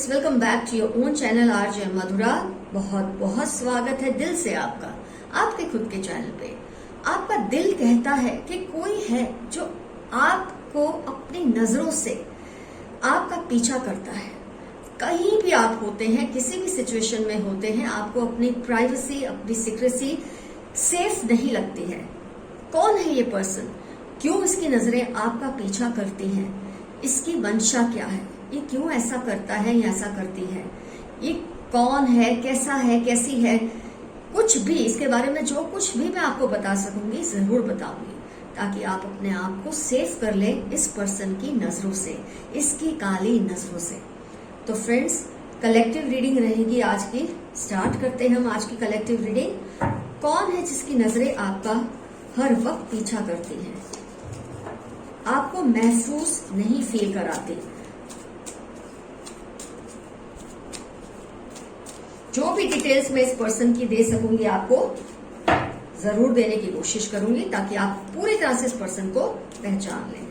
Friends, welcome back to your own channel RJ Madhura. बहुत बहुत स्वागत है दिल से आपका आपके खुद के चैनल पे। आपका दिल कहता है कि कोई है जो आपको अपनी नजरों से आपका पीछा करता है। कहीं भी आप होते हैं, किसी भी सिचुएशन में होते हैं, आपको अपनी प्राइवेसी, अपनी सीक्रेसी सेफ नहीं लगती है। कौन है ये पर्सन? क्यों इसकी नजरें आपका पीछा करती हैं? इसकी मंशा क्या है? ये क्यों ऐसा करता है या ऐसा करती है? ये कौन है, कैसा है, कैसी है? कुछ भी इसके बारे में जो कुछ भी मैं आपको बता सकूंगी जरूर बताऊंगी, ताकि आप अपने आप को सेफ कर ले इस पर्सन की नजरों से, इसकी काली नजरों से। तो फ्रेंड्स, कलेक्टिव रीडिंग रहेगी आज की। स्टार्ट करते हैं हम आज की कलेक्टिव रीडिंग। कौन है जिसकी नजरें आपका हर वक्त पीछा करती हैं, आपको महसूस नहीं फील कराती? जो भी डिटेल्स मैं इस पर्सन की दे सकूंगी आपको जरूर देने की कोशिश करूंगी, ताकि आप पूरी तरह से इस पर्सन को पहचान लें।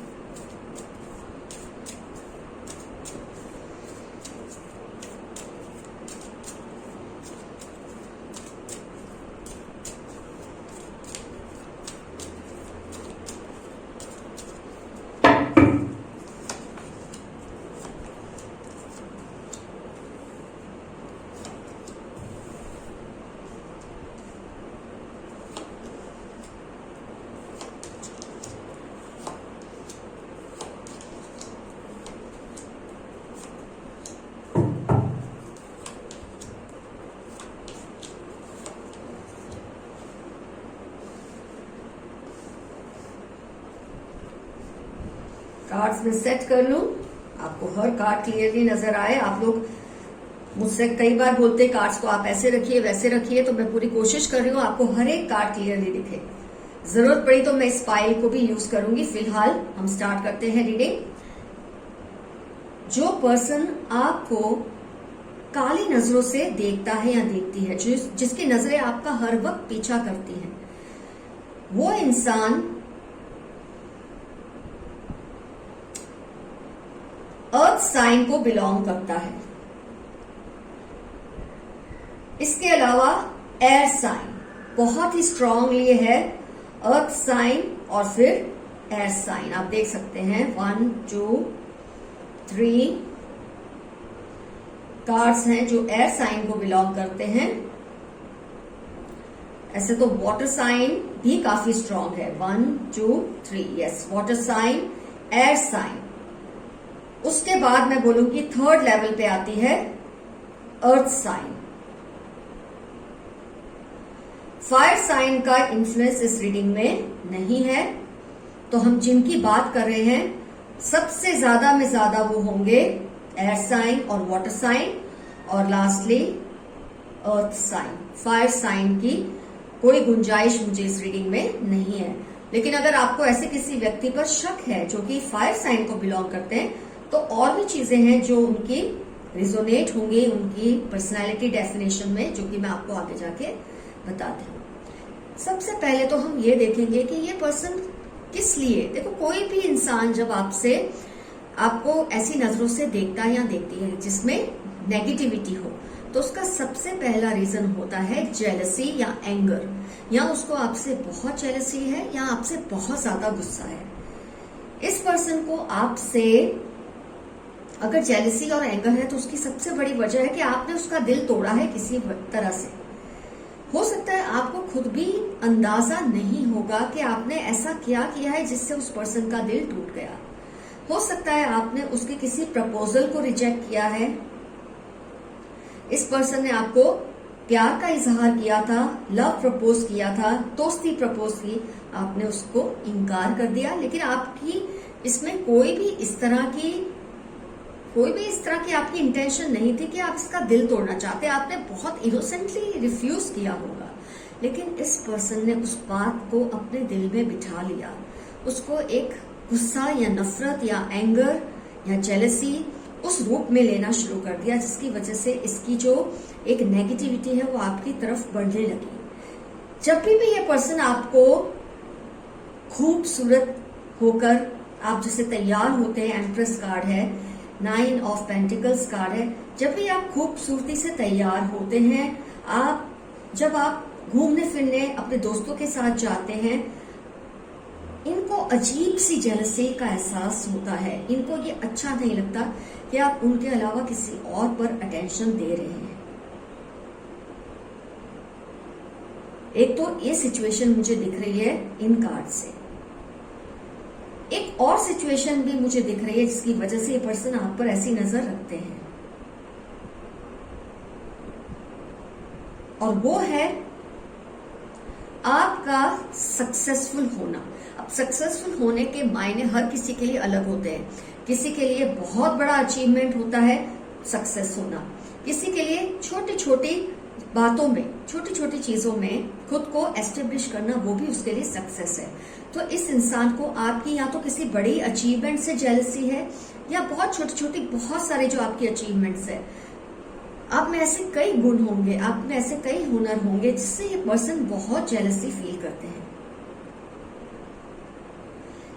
कार्ड्स में सेट कर लूं, आपको हर कार्ड क्लियरली नजर आए। आप लोग मुझसे कई बार बोलते हैं कार्ड्स को आप ऐसे रखिए वैसे रखिए, तो मैं पूरी कोशिश कर रही हूँ आपको हर एक कार्ड क्लियरली दिखे। जरूरत पड़ी तो मैं इस फाइल को भी यूज करूंगी। फिलहाल हम स्टार्ट करते हैं रीडिंग। जो पर्सन आपको काली नजरों से देखता है या देखती है, जिसकी नजरें आपका हर वक्त पीछा करती हैं, वो इंसान अर्थ साइन को बिलोंग करता है। इसके अलावा एयर साइन बहुत ही स्ट्रांगली है, अर्थ साइन और फिर एयर साइन। आप देख सकते हैं 1 2 3 कार्ड्स हैं जो एयर साइन को बिलोंग करते हैं। ऐसे तो वाटर साइन भी काफी स्ट्रांग है। 1 2 3, yes, water sign, air sign. उसके बाद मैं बोलूंगी थर्ड लेवल पे आती है अर्थ साइन। फायर साइन का इन्फ्लुएंस इस रीडिंग में नहीं है। तो हम जिनकी बात कर रहे हैं सबसे ज्यादा में ज्यादा वो होंगे एयर साइन और वाटर साइन, और lastly earth sign. Fire sign की कोई गुंजाइश मुझे इस रीडिंग में नहीं है। लेकिन अगर आपको ऐसे किसी व्यक्ति पर शक है जो कि फायर साइन को बिलोंग करते हैं, तो और भी चीजें हैं जो उनकी रिजोनेट होंगी उनकी पर्सनालिटी डेफिनेशन में, जो कि मैं आपको आगे जाके बताती हूँ। सबसे पहले तो हम ये देखेंगे कि ये पर्सन किस लिए। देखो, कोई भी इंसान जब आपको ऐसी नजरों से देखता है या देखती है जिसमें नेगेटिविटी हो, तो उसका सबसे पहला रीजन होता है जेलसी या एंगर, या उसको आपसे बहुत जेलसी है या आपसे बहुत ज्यादा गुस्सा है। इस पर्सन को आपसे अगर जेलसी और एंगर है, तो उसकी सबसे बड़ी वजह है कि आपने उसका दिल तोड़ा है किसी तरह से। हो सकता है आपको खुद भी अंदाजा नहीं होगा कि आपने ऐसा क्या किया है जिससे उस पर्सन का दिल टूट गया। हो सकता है आपने उसके किसी प्रपोजल को रिजेक्ट किया है। इस पर्सन ने आपको प्यार का इजहार किया था, लव प्रपोज किया था, दोस्ती प्रपोज की, आपने उसको इनकार कर दिया। लेकिन आपकी इसमें कोई भी इस तरह की आपकी इंटेंशन नहीं थी कि आप इसका दिल तोड़ना चाहते। आपने बहुत इनोसेंटली रिफ्यूज किया होगा। लेकिन इस पर्सन ने उस बात को अपने दिल में बिठा लिया, उसको एक गुस्सा या नफरत या एंगर या जेलसी उस रूप में लेना शुरू कर दिया, जिसकी वजह से इसकी जो एक नेगेटिविटी है वो आपकी तरफ बढ़ने लगी। जब भी ये पर्सन आपको खूबसूरत होकर आप जैसे तैयार होते हैं, एम्प्रेस कार्ड है, 9 ऑफ पेंटिकल्स कार्ड है, जब भी आप खूबसूरती से तैयार होते हैं, जब आप घूमने फिरने अपने दोस्तों के साथ जाते हैं, इनको अजीब सी जेलसी का एहसास होता है। इनको ये अच्छा नहीं लगता कि आप उनके अलावा किसी और पर अटेंशन दे रहे हैं। एक तो ये सिचुएशन मुझे दिख रही है इन कार्ड से। एक और सिचुएशन भी मुझे दिख रही है जिसकी वजह से ये पर्सन आप पर ऐसी नजर रखते हैं, और वो है आपका सक्सेसफुल होना। अब सक्सेसफुल होने के मायने हर किसी के लिए अलग होते हैं। किसी के लिए बहुत बड़ा अचीवमेंट होता है सक्सेस होना, किसी के लिए छोटी छोटी बातों में, छोटी छोटी चीजों में खुद को एस्टेब्लिश करना, वो भी उसके लिए सक्सेस है। तो इस इंसान को आपकी या तो किसी बड़ी अचीवमेंट से जेलसी है, या बहुत छोटी छोटी बहुत सारे जो आपकी अचीवमेंट्स है, आप में ऐसे कई गुण होंगे, आप में ऐसे कई हुनर होंगे जिससे ये पर्सन बहुत जेलसी फील करते हैं।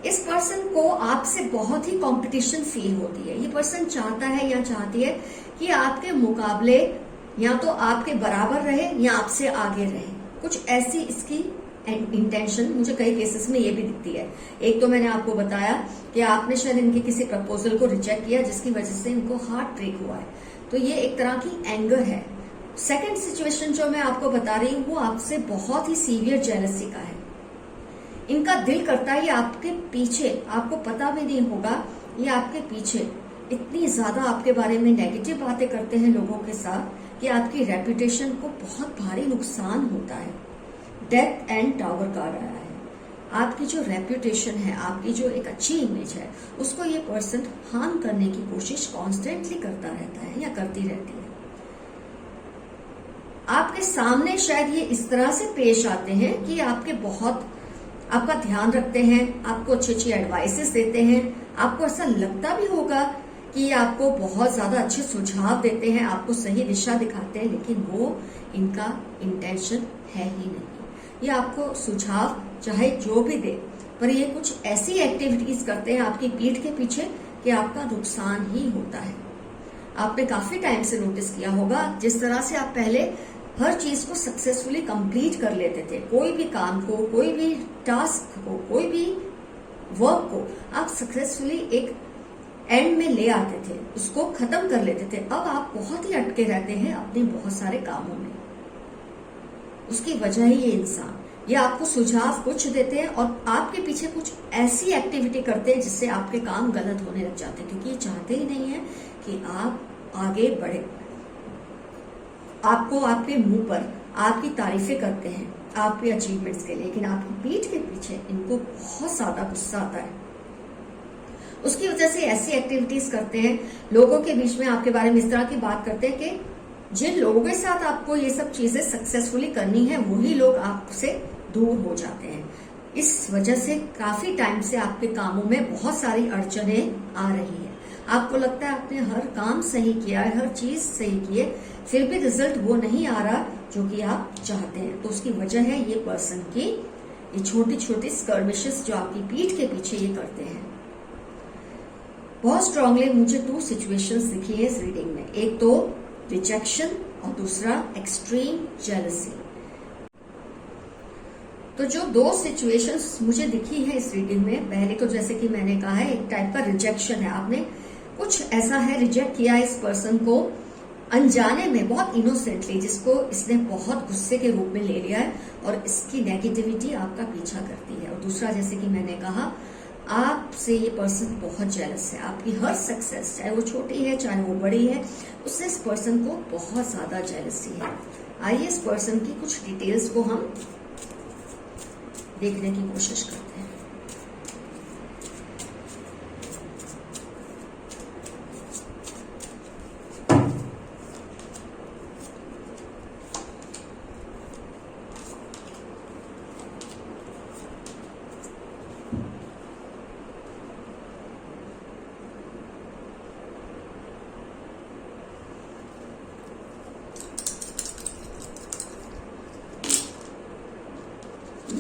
इस पर्सन को आपसे बहुत ही कंपटीशन फील होती है। ये पर्सन चाहता है या चाहती है कि आपके मुकाबले या तो आपके बराबर रहे या आपसे आगे रहे। कुछ ऐसी इसकी इंटेंशन मुझे कई केसेस में ये भी दिखती है। एक तो मैंने आपको बताया कि आपने शायद इनके किसी प्रपोजल को रिजेक्ट किया जिसकी वजह से इनको हार्ट ब्रेक हुआ है, तो ये एक तरह की एंगर है। सेकंड सिचुएशन जो मैं आपको बता रही हूँ वो आपसे बहुत ही सीवियर जेलसी का है। इनका दिल करता है ये आपके पीछे, आपको पता भी नहीं होगा, ये आपके पीछे इतनी ज्यादा आपके बारे में नेगेटिव बातें करते हैं लोगों के साथ कि आपकी रेपुटेशन को बहुत भारी नुकसान होता है। डेथ एंड टावर कार्ड आया है। आपकी जो रेपुटेशन है, आपकी जो एक अच्छी इमेज है, उसको ये पर्सन हार्म करने की कोशिश कॉन्स्टेंटली करता रहता है या करती रहती है। आपके सामने शायद ये इस तरह से पेश आते हैं कि आपका ध्यान रखते हैं, आपको अच्छी अच्छी एडवाइसेस देते हैं, आपको ऐसा लगता भी होगा कि ये आपको बहुत ज्यादा अच्छे सुझाव देते हैं, आपको सही दिशा दिखाते हैं, लेकिन वो इनका इंटेंशन है ही नहीं। ये आपको सुझाव चाहे जो भी दे, पर ये कुछ ऐसी एक्टिविटीज करते हैं आपकी पीठ के पीछे कि आपका नुकसान ही होता है। आपने काफी टाइम से नोटिस किया होगा जिस तरह से आप पहले हर चीज को सक्सेसफुली कंप्लीट कर लेते थे, कोई भी काम को, कोई भी टास्क को, कोई भी वर्क को आप सक्सेसफुली एक एंड में ले आते थे, उसको खत्म कर लेते थे। अब आप बहुत ही अटके रहते हैं अपने बहुत सारे कामों में। उसकी वजह ही ये इंसान, ये आपको सुझाव कुछ देते हैं और आपके पीछे कुछ ऐसी एक्टिविटी करते हैं जिससे आपके काम गलत होने लग जाते हैं, क्योंकि ये चाहते ही नहीं है कि आप आगे बढ़े। आपको आपके मुंह पर आपकी तारीफें करते हैं आपके अचीवमेंट्स के लिए, लेकिन आपकी पीठ के पीछे इनको बहुत ज्यादा गुस्सा आता है। उसकी वजह से ऐसी एक्टिविटीज करते हैं, लोगों के बीच में आपके बारे में इस तरह की बात करते हैं कि जिन लोगों के साथ आपको ये सब चीजें सक्सेसफुली करनी है वही लोग आपसे दूर हो जाते हैं। इस वजह से काफी टाइम से आपके कामों में बहुत सारी अड़चनें आ रही है। आपको लगता है आपने हर काम सही किया है, हर चीज सही की है, फिर भी रिजल्ट वो नहीं आ रहा जो कि आप चाहते हैं। तो उसकी वजह है ये पर्सन की ये छोटी छोटी स्कर्मिशेस जो आपकी पीठ के पीछे ये करते हैं। बहुत स्ट्रांगली मुझे 2 सिचुएशंस दिखी है इस रीडिंग में। एक तो रिजेक्शन और दूसरा एक्सट्रीम जेलसी। तो जो 2 सिचुएशंस मुझे दिखी है इस रीडिंग में, पहले तो जैसे कि मैंने कहा है एक टाइप का रिजेक्शन है, आपने कुछ ऐसा है रिजेक्ट किया इस पर्सन को अनजाने में, बहुत इनोसेंटली, जिसको इसने बहुत गुस्से के रूप में ले लिया है और इसकी नेगेटिविटी आपका पीछा करती है। और दूसरा, जैसे कि मैंने कहा, आपसे ये पर्सन बहुत जेलस है। आपकी हर सक्सेस, चाहे वो छोटी है चाहे वो बड़ी है, उससे इस पर्सन को बहुत ज्यादा जेलसी है। आइए इस पर्सन की कुछ डिटेल्स को हम देखने की कोशिश करते हैं।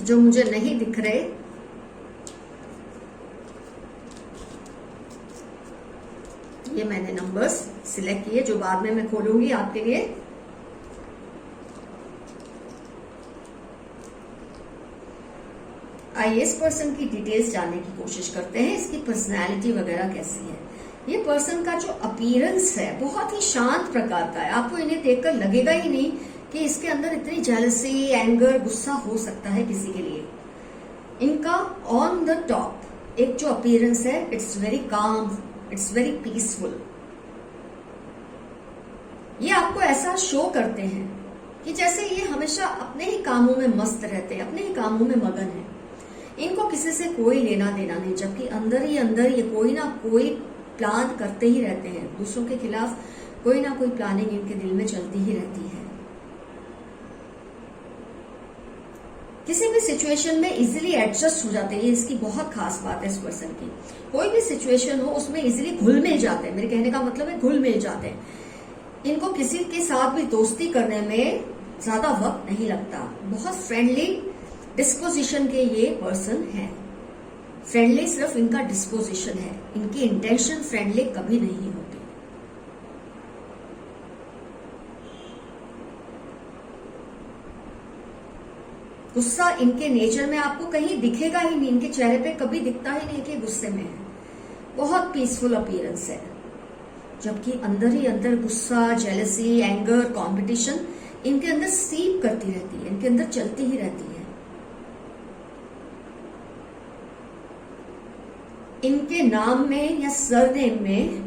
जो मुझे नहीं दिख रहे, ये मैंने नंबर्स सिलेक्ट किए जो बाद में मैं खोलूंगी आपके लिए। आइए इस पर्सन की डिटेल्स जानने की कोशिश करते हैं, इसकी पर्सनैलिटी वगैरह कैसी है। ये पर्सन का जो अपीयरेंस है बहुत ही शांत प्रकार का है। आपको इन्हें देखकर लगेगा ही नहीं कि इसके अंदर इतनी जेलसी, एंगर, गुस्सा हो सकता है किसी के लिए। इनका ऑन द टॉप एक जो अपीयरेंस है, it's very calm, it's very peaceful. ये आपको ऐसा शो करते हैं कि जैसे ये हमेशा अपने ही कामों में मस्त रहते हैं, अपने ही कामों में मगन है। इनको किसी से कोई लेना देना नहीं, जबकि अंदर ही अंदर ये कोई ना कोई प्लान करते ही रहते हैं। दूसरों के खिलाफ कोई ना कोई प्लानिंग इनके दिल में चलती ही रहती है। किसी भी सिचुएशन में इजीली एडजस्ट हो जाते हैं, ये इसकी बहुत खास बात है इस पर्सन की। कोई भी सिचुएशन हो उसमें इजीली घुल मिल जाते हैं। मेरे कहने का मतलब है घुल मिल जाते हैं। इनको किसी के साथ भी दोस्ती करने में ज्यादा वक्त नहीं लगता। बहुत फ्रेंडली डिस्पोजिशन के ये पर्सन है। फ्रेंडली सिर्फ इनका डिस्पोजिशन है, इनकी इंटेंशन फ्रेंडली कभी नहीं होती। गुस्सा इनके नेचर में आपको कहीं दिखेगा ही नहीं, इनके चेहरे पे कभी दिखता ही नहीं कि गुस्से में है। बहुत पीसफुल अपीयरेंस है, जबकि अंदर ही अंदर गुस्सा, जेलसी, एंगर, कंपटीशन इनके अंदर सीप करती रहती है, इनके अंदर चलती ही रहती है। इनके नाम में या सरनेम में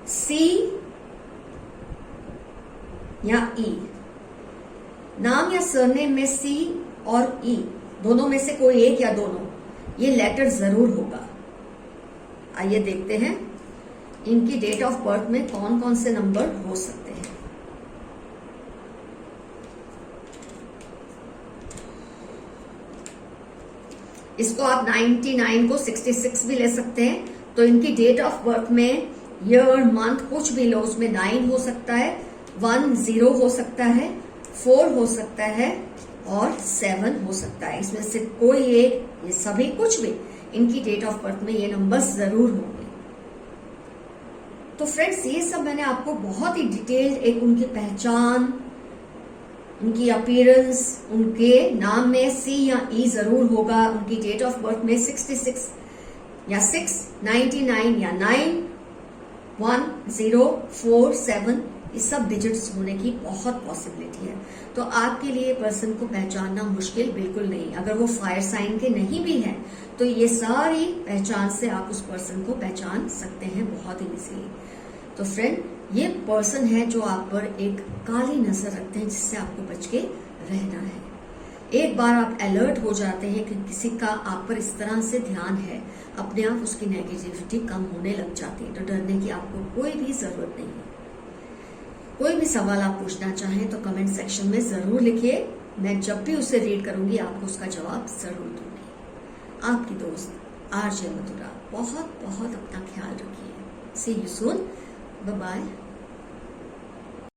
सी या ई, नाम या सरनेम में सी और ई दोनों में से कोई एक या दोनों ये लेटर जरूर होगा। आइए देखते हैं इनकी डेट ऑफ बर्थ में कौन कौन से नंबर हो सकते हैं। इसको आप 99 को 66 भी ले सकते हैं। तो इनकी डेट ऑफ बर्थ में ईयर, मंथ कुछ भी लो, उसमें 9 हो सकता है, 1 0 हो सकता है, 4 हो सकता है और 7 हो सकता है। इसमें से कोई एक, ये सभी, कुछ भी इनकी डेट ऑफ बर्थ में ये नंबर्स जरूर होंगे। तो फ्रेंड्स, ये सब मैंने आपको बहुत ही डिटेल्ड एक उनकी पहचान, उनकी अपीयरेंस, उनके नाम में सी या ई जरूर होगा, उनकी डेट ऑफ बर्थ में 66 या 6, 99 या 9, 1 0 4 7 ये सब डिजिट्स होने की बहुत पॉसिबिलिटी है। तो आपके लिए पर्सन को पहचानना मुश्किल बिल्कुल नहीं। अगर वो फायर साइन के नहीं भी हैं तो ये सारी पहचान से आप उस पर्सन को पहचान सकते हैं बहुत ही इजीली। तो फ्रेंड, ये पर्सन है जो आप पर एक काली नजर रखते हैं, जिससे आपको बच के रहना है। एक बार आप अलर्ट हो जाते हैं कि किसी का आप पर इस तरह से ध्यान है, अपने आप उसकी नेगेटिविटी कम होने लग जाती है। तो डरने की आपको कोई भी जरूरत नहीं है। कोई भी सवाल आप पूछना चाहें तो कमेंट सेक्शन में जरूर लिखिए। मैं जब भी उसे रीड करूंगी आपको उसका जवाब जरूर दूंगी। आपकी दोस्त आरजे मधुरा। बहुत बहुत अपना ख्याल रखिए। See you soon. Bye bye.